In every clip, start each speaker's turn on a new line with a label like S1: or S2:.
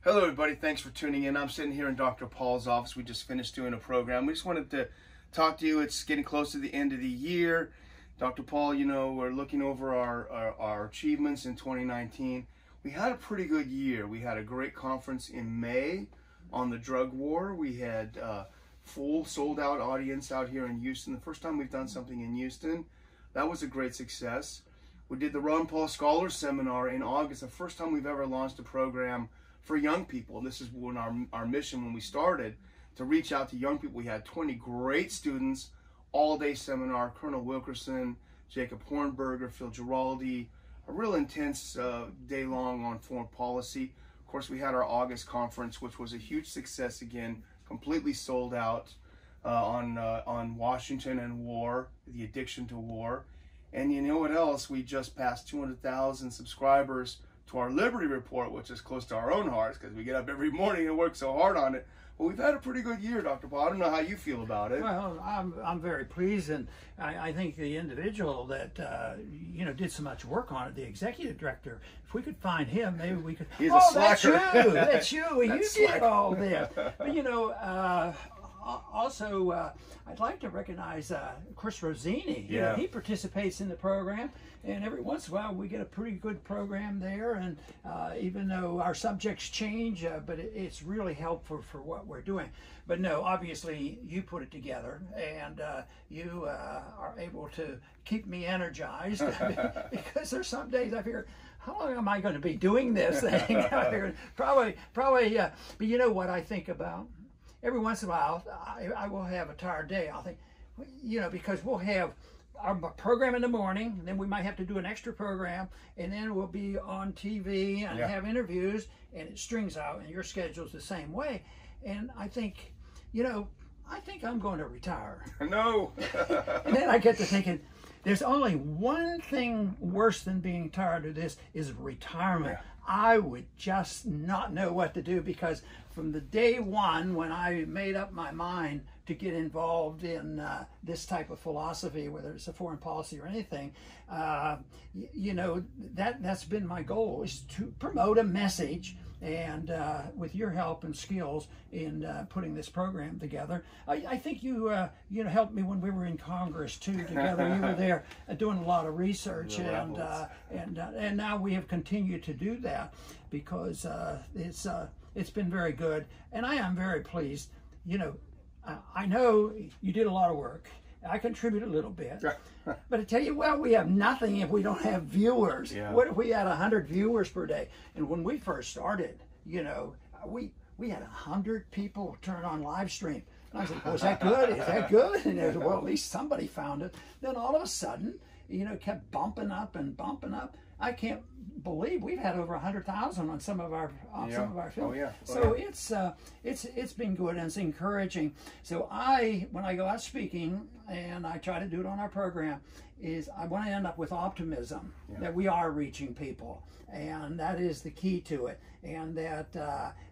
S1: Hello everybody, thanks for tuning in. I'm sitting here in Dr. Paul's office. We just finished doing a program. We just wanted to talk to you. It's getting close to the end of the year. Dr. Paul, you know, we're looking over our achievements in 2019. We had a pretty good year. We had a great conference in May on the drug war. We had a full sold out audience out here in Houston. The first time we've done something in Houston. That was a great success. We did the Ron Paul Scholars Seminar in August, the first time we've ever launched a program for young people. This is when our mission when we started, to reach out to young people. We had 20 great students, all-day seminar, Colonel Wilkerson, Jacob Hornberger, Phil Giraldi, a real intense day long on foreign policy. Of course, we had our August conference, which was a huge success again, completely sold out on Washington and war, the addiction to war. And you know what else? We just passed 200,000 subscribers to our Liberty Report, which is close to our own hearts because we get up every morning and work so hard on it. But we've had a pretty good year, Dr. Paul. I don't know how you feel about it.
S2: Well, I'm very pleased, and I think the individual that you know did so much work on it, the executive director, if we could find him, maybe we could.
S1: He's a slacker.
S2: That's you. That's you. You did
S1: slacker.
S2: all this. But you know. Also, I'd like to recognize Chris Rossini. You know, he participates in the program, and every once in a while we get a pretty good program there. And even though our subjects change, but it's really helpful for what we're doing. But no, obviously you put it together, and you are able to keep me energized because there's some days I figure, how long am I going to be doing this thing? I figured probably. But you know what I think about? Every once in a while, I will have a tired day. I'll think, you know, because we'll have our program in the morning, and then we might have to do an extra program, and then we'll be on TV and have interviews, and it strings out, and your schedule's the same way. And I think, you know, I think I'm going to retire.
S1: No.
S2: And then I get to thinking, there's only one thing worse than being tired of this is retirement. I would just not know what to do, because from the day one when I made up my mind to get involved in this type of philosophy, whether it's a foreign policy or anything, you know, that's been my goal, is to promote a message. And with your help and skills in putting this program together, I think you you know, helped me when we were in Congress too. Together, you were there doing a lot of research, and now we have continued to do that because it's been very good, and I am very pleased. You know, I know you did a lot of work. I contribute a little bit, but I tell you, well, we have nothing if we don't have viewers. What if we had 100 viewers per day? And when we first started, you know, we had 100 people turn on live stream. And I said, well, is that good? Is that good? And they said, well, at least somebody found it. Then all of a sudden, you know, it kept bumping up and bumping up. I can't believe we've had over 100,000 on some of our films. So it's been good, and it's encouraging. So when I go out speaking, and I try to do it on our program, is I want to end up with optimism that we are reaching people, and that is the key to it, and that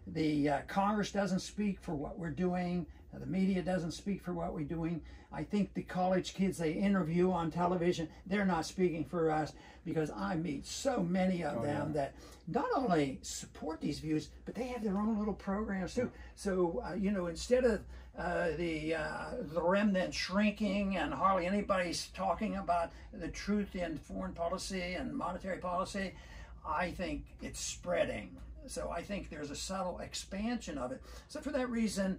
S2: the Congress doesn't speak for what we're doing. The media doesn't speak for what we're doing. I think the college kids they interview on television, they're not speaking for us, because I meet so many of them that not only support these views, but they have their own little programs too. So, you know, instead of the remnant shrinking and hardly anybody's talking about the truth in foreign policy and monetary policy, I think it's spreading. So I think there's a subtle expansion of it. So for that reason,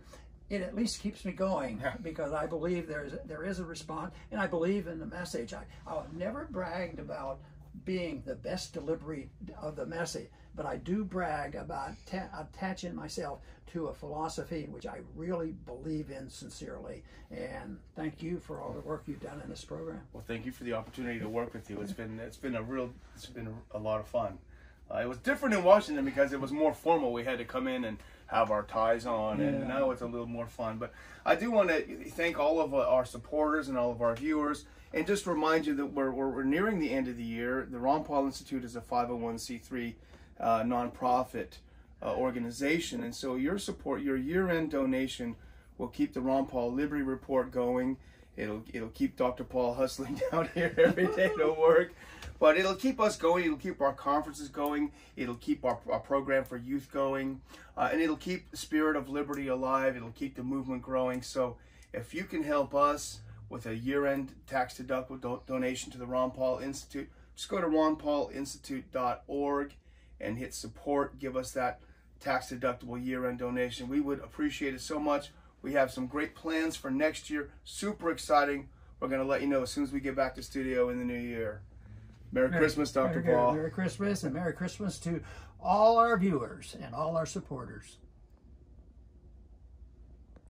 S2: it at least keeps me going, because I believe there is a response, and I believe in the message. I've never bragged about being the best delivery of the message, but I do brag about attaching myself to a philosophy which I really believe in sincerely. And thank you for all the work you've done in this program.
S1: Well, thank you for the opportunity to work with you. It's been a lot of fun. It was different in Washington because it was more formal. We had to come in and have our ties on, and now it's a little more fun. But I do want to thank all of our supporters and all of our viewers, and just remind you that we're nearing the end of the year. The Ron Paul Institute is a 501c3 nonprofit organization, and so your support, your year-end donation, will keep the Ron Paul Liberty Report going. It'll keep Dr. Paul hustling down here every day to work. But it'll keep us going. It'll keep our conferences going. It'll keep our program for youth going. And it'll keep the spirit of liberty alive. It'll keep the movement growing. So if you can help us with a year-end tax-deductible donation to the Ron Paul Institute, just go to ronpaulinstitute.org and hit support. Give us that tax-deductible year-end donation. We would appreciate it so much. We have some great plans for next year. Super exciting. We're going to let you know as soon as we get back to studio in the new year. Merry Christmas, Dr. Paul.
S2: Merry Christmas, and Merry Christmas to all our viewers and all our supporters.